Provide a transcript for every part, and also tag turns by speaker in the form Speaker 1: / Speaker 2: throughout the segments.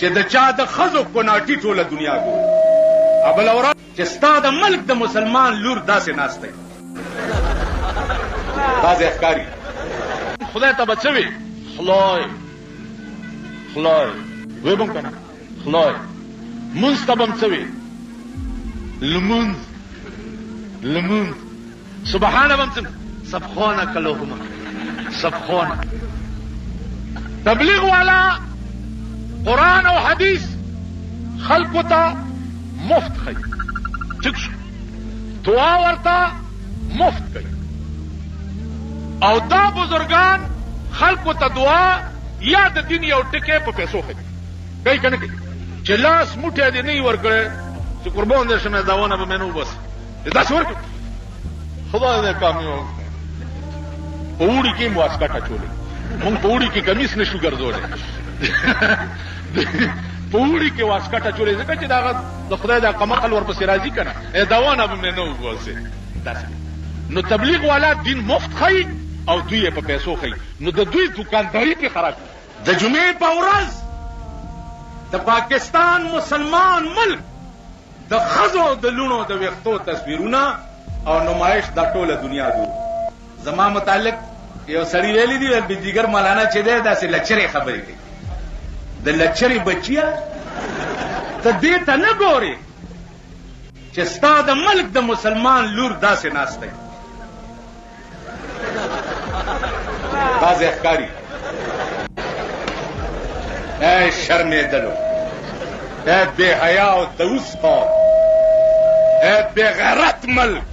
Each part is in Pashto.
Speaker 1: چې د چا د خزو کوناټي ټوله دنیا ګوري ابل اورا چې ستا د ملک د مسلمان لور داسې ناشته تازه ښکاری
Speaker 2: خدای ته بچوي خلای وې بم کنه خلای منستبم څوي لمون سبحان بم سبحانك اللهم سبحان تبلیغ والا قرآن او حدیث خلقو ته مفت خي ټیک شو دعا ورته مفت کوي او دا بزرگان خلقو ته دعا یا د دین یو ټکی په پیسو کوي کنه کوي چې لاس موټه دې نه ورکړي چې قربان دې شمه داونه به منو بس دا څور خدای دې کامیاب پوری کې مواسکټه چولې مونږ پوری کې کمیس نشو ګرځولې پوری کې واسکټه چولې ځکه چې دا د خدای د قمقل ورپسې راځي کنه داونه به منو بس نو تبلیغ والا دین مفت خي او دوی په پیسو خي نو د دوی دکانداري په خراب
Speaker 1: د جمعې په ورځ د پاکستان مسلمان ملک د خزو د لونو د وختو تصویرونه او نمایش د ټوله دنیا ګوري زما متعلق یو سړی ویلی دی د دیګر مولانا چې ده داسې لچرې خبرې کوي د لچرې بچیا ته دې ته نه ګوري چې ستا د ملک د مسلمان لور داسې ناشته تازه ښکاری اے شرمېدلو اے بے حیا او دوس قوم اے بے غیرت ملک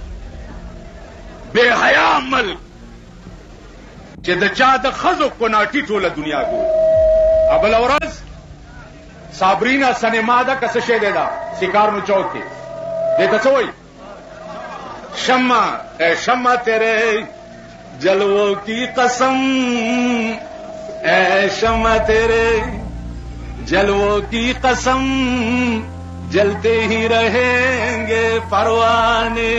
Speaker 1: بے حیا ملک چې د چا د خزو کوناټي ټوله دنیا ګوري ابل اورز صابرینا سنیما دا کس شه ده شکار نو چوک کې دته څه وای شمع تیرے جلووں کی قسم اے شمع تیرے جلووں کی قسم جلتے ہی رہیں گے پروانے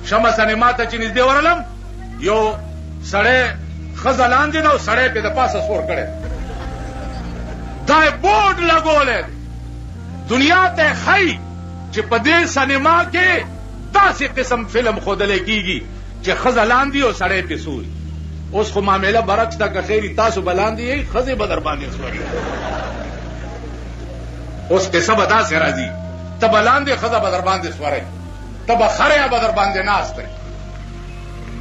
Speaker 1: شمع سنیما ته چې نږدې ورلم یو سړی خزه لاندې نو سړی په د پاسه سور کړی دا بورډ لګولې دنیا ته خی چې په دې سینما کې داسې قسم فلم ښودلی کیږي چې خزه لاندې او سړی په سوري اوس خو معامله برعکس ده که خیري تاسو به لاندې یې ښځې به در باندې سوري اوس قصه به داسې راځي ته به لاندې ښځه به در باندې سورئ ته به خره به در باندې ناست دی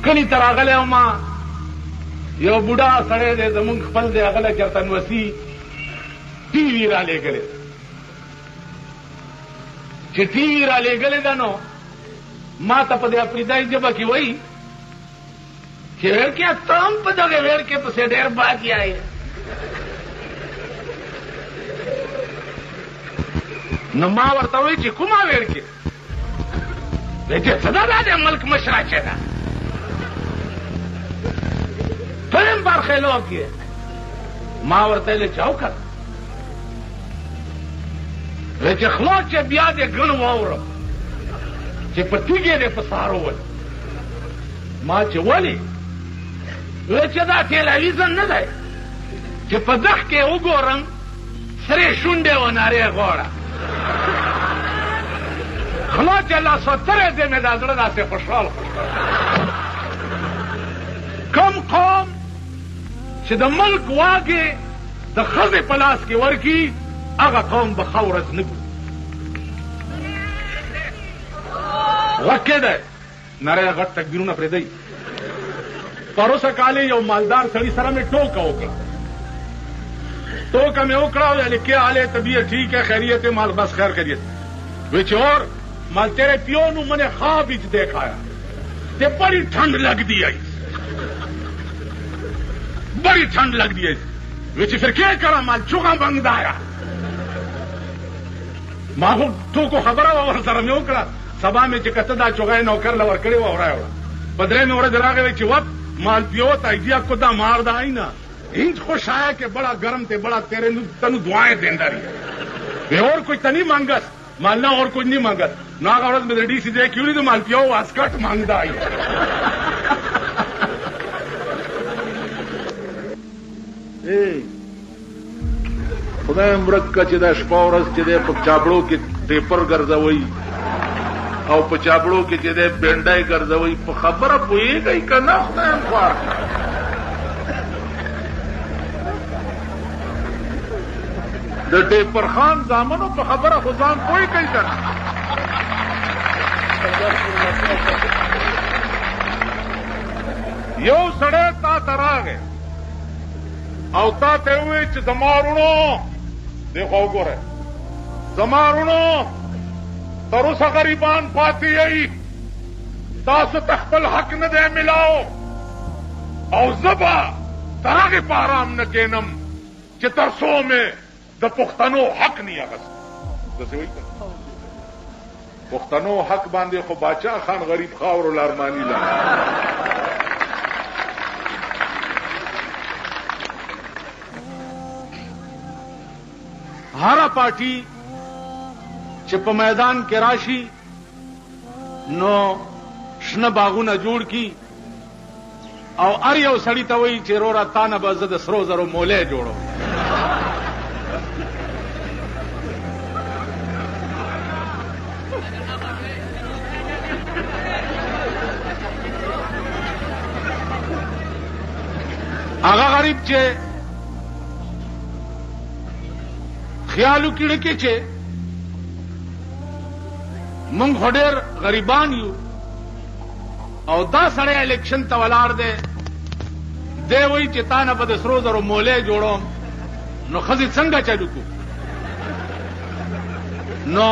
Speaker 1: کلي ته راغلی ما یو بوډا سړی دی زمونږ خپل دی هغه له چرتنوسي ټي وي را لېږلې چې ټي وي را لېږلې ده نو ما ته په دې افریدایي ژبه کې وایي چې ویړکې ته هم په دغه ویړکې پسې ډېر باقي آئے نو ما ورته وایي چې کومه ویړکې وایي چې څه ده دا د ملک مشره چې ده فلم برخلاف کې ما ورته ویلې چې او کړه وایي چې خلاص چې بیا دې ګڼ واورم چې په تیږې دې په سهارو ول ما چې ولې وایي چې دا ټلویزیون نه دی چې په دښ کې وګورم سرې شونډې و نارې غوړه خلاص چې الله ستره دې مې دا زړه داسې خوشحال کم قوم چې د ملک واګې د ښځې په لاس کې ورکي هغه قوم به ښه ورځ نه ګوري غږ کېدی نری غټ تکبیرونه پرېږدئ پروسه کال یو مالدار سړي سره مې ټوکه وکړه ویلے کیا حال ہے طبیعت ٹھیک ہے خیریت ہے مال بس خیر خیریت وچ اور مال تیرے پیو نو میں نے خواب وچ دیکھایا تے بڑی ٹھنڈ لگدی آئی بڑی ٹھنڈ لگدی آئی وچ پھر کیا کرا مال چوغا بنگدا آیا ما تو کو خبر اور سره مې وکړه سبا مې چې کته دا چوغا نوکر لور کړی و اورایو بدرے میں اور دراغه وچ وقت مال پیو تا ایدیا کو دا مار دا آئینا انج خوش آیا کہ بڑا گرم تے بڑا تیرے تنو دعائیں دیندا رہی ہے اور کوئی تنی مانگس مالنا اور کوئی نہیں مانگس نہ عورت میں ڈی سی دے کیوں نہیں تو مال پیو واسکٹ مانگدا آئی
Speaker 2: خدای مرکه چې دا شپه ورځ چې دی په چابړو کې ټیپر ګرځوي او په چابړو کې چې دی بینډای ګرځوي، په خبره پوهېږئ که نه؟ خدای خوار د ټیپر خان زامنو په خبره خو ځان پوهې کوي که نه؟ یو سړی تا ته راغی او تا ته یې ووایي چې زما وروڼو دې خوا وګورئ، زما وروڼو تر اوسه غریبان پاتې یئ، تاسو ته خپل حق نه دی میلاو او زه به تر هغې په ارام نه کښېنم چې تر څو مې د پښتنو حق نه اخیست. داسې وایي که پښتنو حق باندې خو باچا خان غریب خاورو لارماني لا
Speaker 1: هره پارټي چې په میدان کې راشي نو شنه باغونه جوړ کی او ار یو سړی ته وایي چې وروره تا نه به زه د سرو زرو مولی جوړوم. هغه غریب چې خیالو کړي کې چې مونږ خو ډېر غریبان یو او دا سړی الیکشن ته ولاړ دی، دی وایي چې تا نه به د سرو زرو مولی جوړوم، نو ښځې څنګه چلو کو؟ نو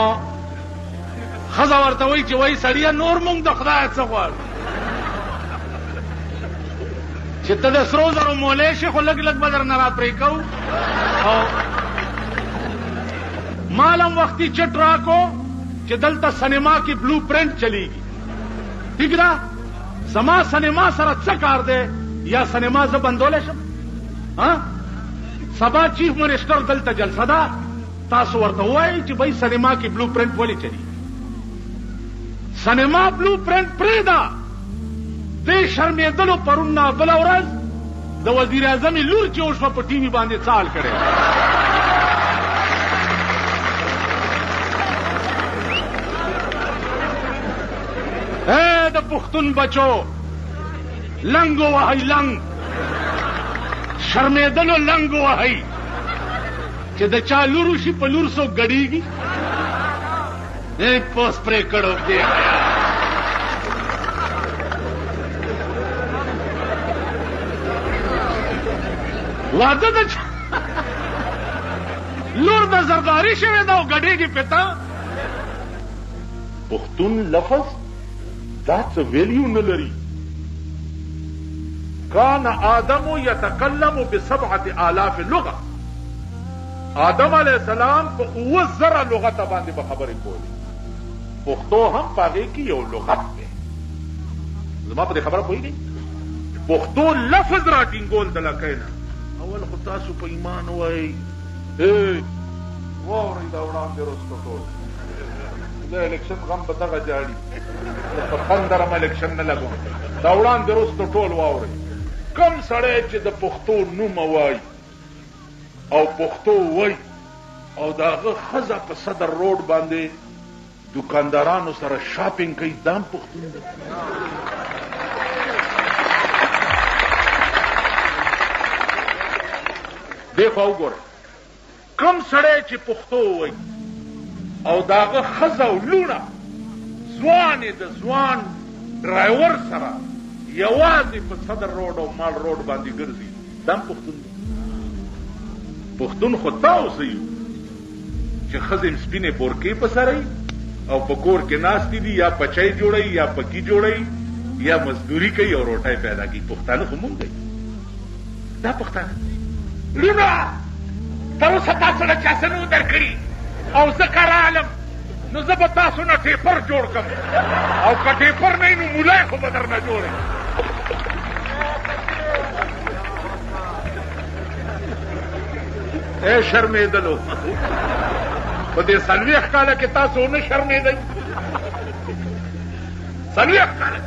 Speaker 1: ښځه ورته وایي چې وایي سړیه نور مونږ د خدایه څه غواړو چې ته د سرو زرو مولی شي، خو لږ لږ به درنه را پرې کوو او مالم وختي چټ راکو چې دلته سینما کې بلو پرنٹ چلیږي. ٹھیک ده؟ زما سینما سره څه کار دی؟ یا سینما زه بندولی شم؟ سبا چیف منسٹر دلته جلسه ده، تاسو ورته ووایئ چې بھائی سینما کې بلو پرنٹ ولې چلیږي؟ سینما بلو پرنٹ پرېږده. دې شرمېدلو پرون نه بله ورځ د وزیر اعظم لور چې وشوه په ټي وي باندې څال کړی. اے د پښتون بچو لنګ وهئ، لنګ شرمېدلو لنګ وهئ چې د چا لور وشي په لور څوک ګډېږي. پوس پرې کړو دی واده د لور د زرداري شوې ده او ګډېږي پتا.
Speaker 2: پښتون لفظ دا څه ویلیو نه لري. کان آدم یتکلم ب7,000 لغه، آدم علیہ السلام په 9,000 لغت باندې به خبرې کولې. پښتو هم په هغې کې یو لغت دی. زما په دې خبره پوهېږئ؟ پښتو لفظ را ټینګول د لکۍ نه اول خو تاسو په ایمان وایئ. واورئ دا وړاندې رسته ټول د الیکشن غم به دغه جاړي، په خندرم الیکشن نه لګوم. دا وړاندې رسته ټول واورئ. کم سړی چې د پښتو نوم وایي او پښتو وایي او د هغه ښځه په صدر روډ باندې دکاندارانو سره شاپینګ کوي، دا هم پښتون دی. دې خوا وګورئ، کم سړی چې پښتو وایي او د هغه ښځه او لوڼه ځوانې د ځوان ډرایور سره یوازې په صدر روډ او مال روډ باندې ګرځي، دا هم پښتون دی. پښتون خو دا اوسئ چې ښځې سپینې بورکې په سره او په کور کې ناستې دي، یا پچی جوړوي یا پکي جوړوي یا مزدوري کوي او روټۍ پیدا کوي. پښتانه خو مونږ دی، دا پښتانه. لوڼه تر اوسه تاسو له چا څه نه و درکړي او زه که رالم نو زه به تاسو نه ټیپر جوړ کړم، او که ټیپر نه وي نو مولای خو به در نه جوړوي. اے شرمېدلو په دې 40 کاله کې تاسو نه شرمېدئ؟ 40 کاله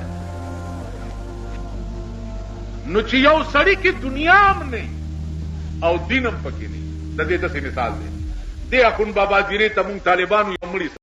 Speaker 2: نو چې یو سړي کې دنیا هم نه او دین هم پکې نه، د دې داسې مثال دی. دې اخوند بابا ګیرې ته مونږ طالبانو یو مړي